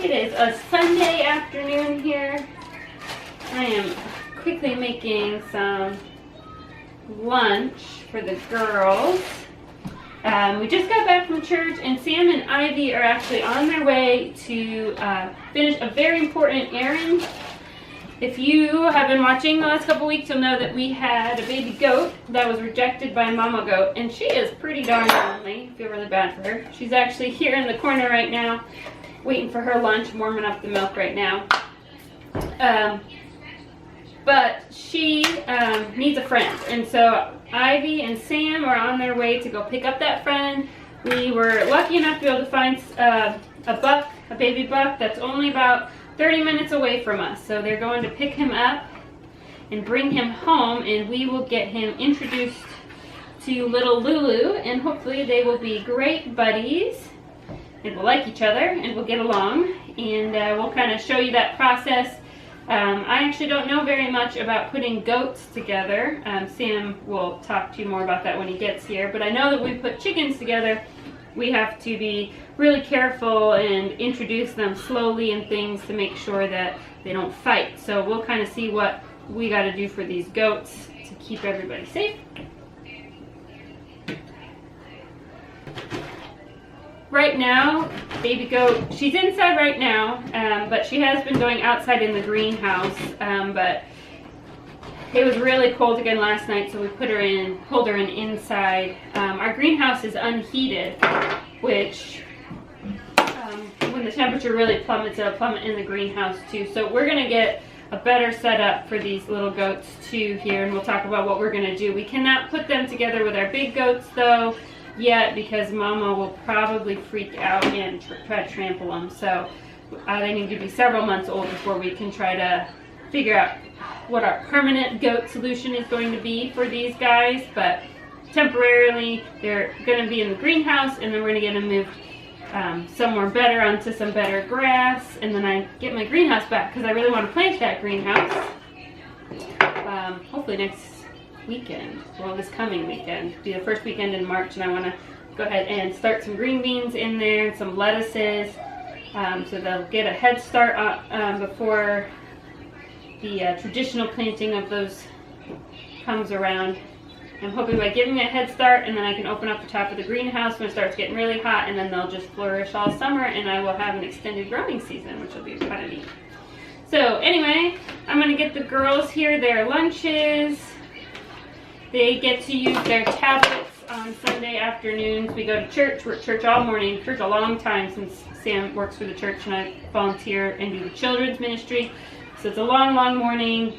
It is a Sunday afternoon here. I am quickly making some lunch for the girls. We just got back from church, and Sam and Ivy are actually on their way to finish a very important errand. If you have been watching the last couple weeks, you'll know that we had a baby goat that was rejected by mama goat, and she is pretty darn lonely. I feel really bad for her. She's actually here in the corner right now, waiting for her lunch, warming up the milk right now. But she needs a friend, and so Ivy and Sam are on their way to go pick up that friend. We were lucky enough to be able to find a baby buck that's only about 30 minutes away from us. So they're going to pick him up and bring him home, and we will get him introduced to little LuLu, and hopefully they will be great buddies and will like each other and will get along, and we'll kind of show you that process. I actually don't know very much about putting goats together. Sam will talk to you more about that when he gets here, but I know that when we put chickens together, we have to be really careful and introduce them slowly and things to make sure that they don't fight. So we'll kind of see what we got to do for these goats to keep everybody safe. Right now, baby goat, she's inside right now, but she has been going outside in the greenhouse, but it was really cold again last night, so we pulled her in inside. Our greenhouse is unheated, which when the temperature really plummets, it'll plummet in the greenhouse too. So we're gonna get a better setup for these little goats too here, and we'll talk about what we're gonna do. We cannot put them together with our big goats though yet, because mama will probably freak out and try to trample them. So they need to be several months old before we can try to figure out what our permanent goat solution is going to be for these guys. But temporarily they're going to be in the greenhouse, and then we're going to get them moved somewhere better onto some better grass, and then I get my greenhouse back because I really want to plant that greenhouse hopefully next weekend. Well, this coming weekend, be the first weekend in March, and I want to go ahead and start some green beans in there, some lettuces, so they'll get a head start before the traditional planting of those comes around. I'm hoping by giving me a head start, and then I can open up the top of the greenhouse when it starts getting really hot, and then they'll just flourish all summer, and I will have an extended growing season, which will be kind of neat. So anyway, I'm going to get the girls here their lunches. They get to use their tablets on Sunday afternoons. We go to church. We're at church all morning. Church a long time, since Sam works for the church and I volunteer and do the children's ministry. So it's a long, long morning.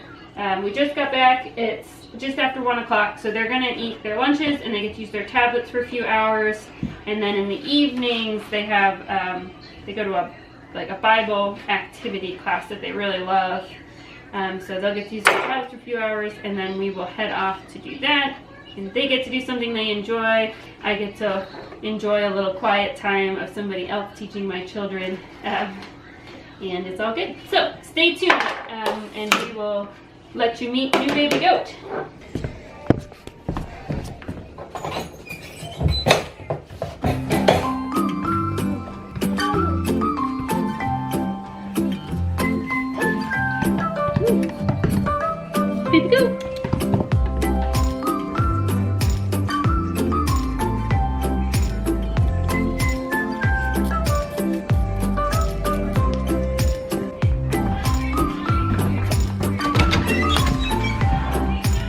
We just got back. It's just after 1 o'clock, so they're going to eat their lunches and they get to use their tablets for a few hours. And then in the evenings, they have they go to a Bible activity class that they really love. So they'll get to use their tablets for a few hours, and then we will head off to do that. And they get to do something they enjoy. I get to enjoy a little quiet time of somebody else teaching my children, and it's all good. So stay tuned, and we will let you meet new baby goat. Baby goat.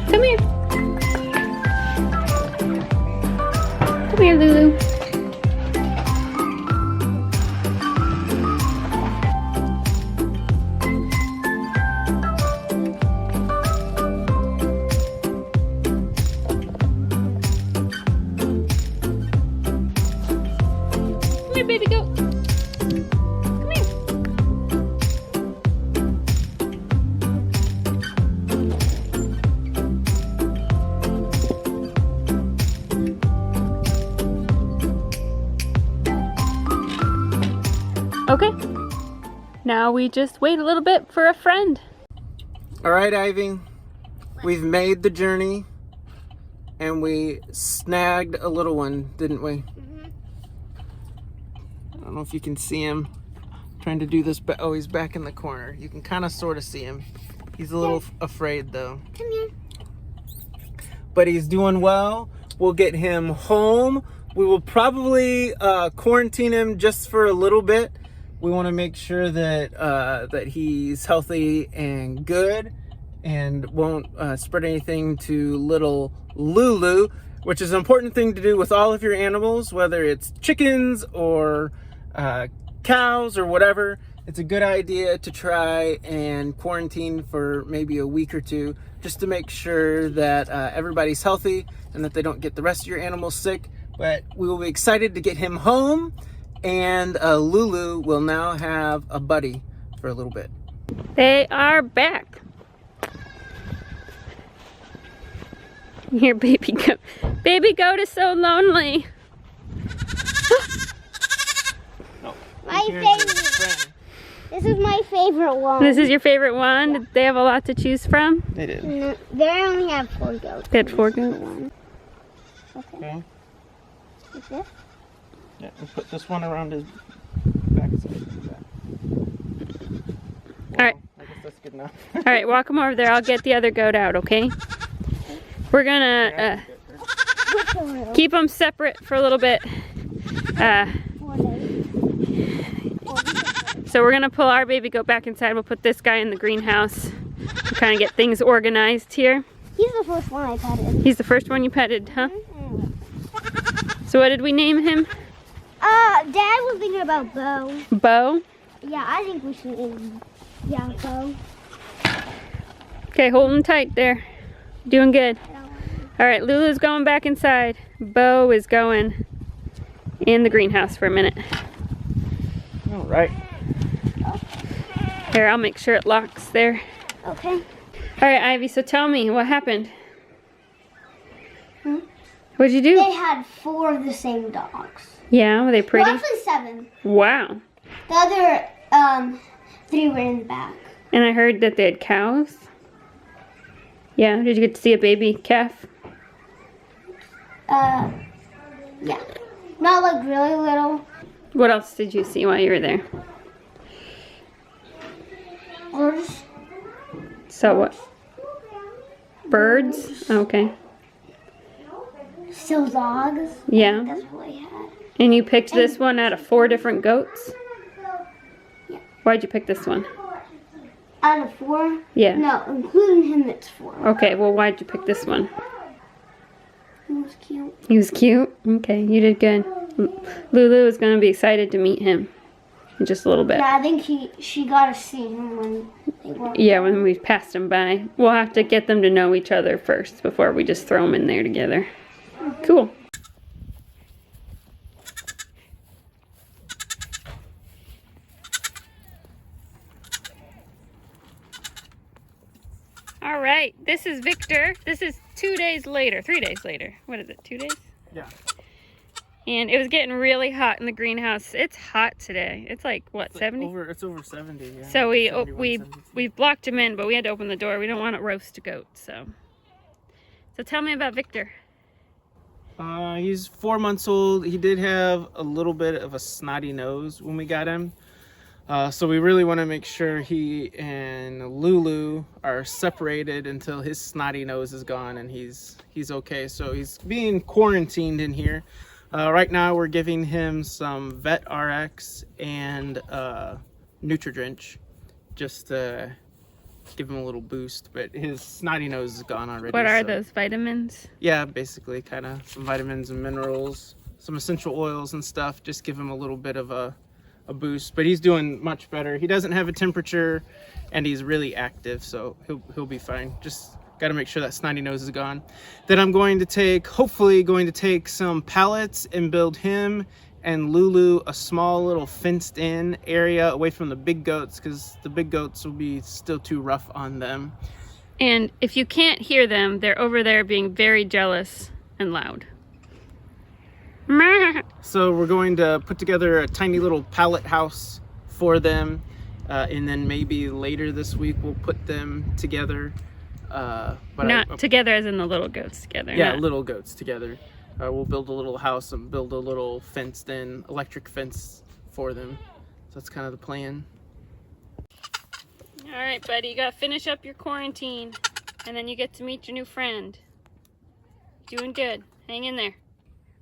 Come here. Come here, LuLu. Baby goat. Come here. Okay. Now we just wait a little bit for a friend. All right, Ivy. We've made the journey and we snagged a little one, didn't we? I don't know if you can see him Trying to do this, but oh, he's back in the corner. You can kind of sort of see him. He's a little afraid though. Come here. But he's doing well. We'll get him home. We will probably quarantine him just for a little bit. We want to make sure that that he's healthy and good and won't spread anything to little LuLu, which is an important thing to do with all of your animals, whether it's chickens or cows or whatever. It's a good idea to try and quarantine for maybe a week or two just to make sure that everybody's healthy and that they don't get the rest of your animals sick. But we will be excited to get him home, and LuLu will now have a buddy for a little bit. They are back. Here, baby goat. Baby goat is so lonely. My favorite. This is my favorite one. This is your favorite one? Did they have a lot to choose from? They did. No, they only have 4 goats. They had 4 goats. Okay. Is this? Yeah, we'll put this one around his backside. All right. I guess that's good enough. All right, walk them over there. I'll get the other goat out, okay? We're gonna keep them separate for a little bit. So we're gonna pull our baby goat back inside. We'll put this guy in the greenhouse. We'll kind of get things organized here. He's the first one I petted. He's the first one you petted, huh? So what did we name him? Dad was thinking about Bo. Bo? Yeah, I think we should name him. Yeah, Bo. Okay, hold him tight there. Doing good. All right, Lulu's going back inside. Bo is going in the greenhouse for a minute. All right. Here, I'll make sure it locks there. Okay. All right, Ivy, so tell me, what happened? What'd you do? They had 4 of the same dogs. Yeah, were they pretty? Well, actually 7. Wow. The other 3 were in the back. And I heard that they had cows. Yeah, did you get to see a baby calf? Yeah. Not like really little. What else did you see while you were there? Birds. So what? Birds? Okay. Still dogs. Yeah. That's what I had. And you picked this one out of 4 different goats? Yeah. Why'd you pick this one? Out of 4? Yeah. No, including him, it's 4. Okay, well, why'd you pick this one? He was cute. He was cute? Okay, you did good. Lulu is going to be excited to meet him in just a little bit. Yeah, I think she got to see him when they were. Yeah, when we passed him by. We'll have to get them to know each other first before we just throw them in there together. Cool. All right, this is Victor. This is 2 days later, 3 days later. What is it, 2 days? Yeah. And it was getting really hot in the greenhouse. It's hot today. It's like, what, 70? It's over 70, yeah. So we 71, blocked him in, but we had to open the door. We don't want to roast a goat, so. So tell me about Victor. He's 4 months old. He did have a little bit of a snotty nose when we got him. So we really want to make sure he and LuLu are separated until his snotty nose is gone and he's okay. So he's being quarantined in here. Right now we're giving him some Vet RX and Nutridrench just to give him a little boost, but his snotty nose is gone already. What are those, vitamins? Yeah, basically kind of some vitamins and minerals, some essential oils and stuff. Just give him a little bit of a boost, but he's doing much better. He doesn't have a temperature and he's really active, so he'll be fine. Just got to make sure that snotty nose is gone. Then I'm hopefully going to take some pallets and build him and LuLu a small little fenced in area away from the big goats, because the big goats will be still too rough on them. And if you can't hear them, they're over there being very jealous and loud. So we're going to put together a tiny little pallet house for them, and then maybe later this week we'll put them together. But Not together as in the little goats together. Yeah, not. little goats together. We'll build a little house and build a little fenced in electric fence for them. So that's kind of the plan. All right, buddy, you gotta finish up your quarantine, and then you get to meet your new friend. Doing good. Hang in there.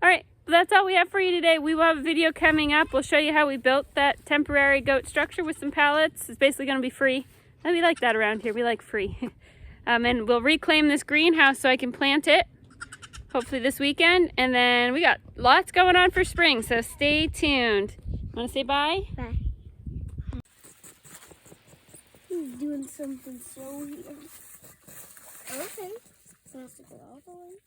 All right, that's all we have for you today. We will have a video coming up. We'll show you how we built that temporary goat structure with some pallets. It's basically gonna be free. And we like that around here. We like free. And we'll reclaim this greenhouse so I can plant it, hopefully this weekend. And then we got lots going on for spring, so stay tuned. Want to say bye? Bye. He's doing something slow here. Okay. So I have to go all the way.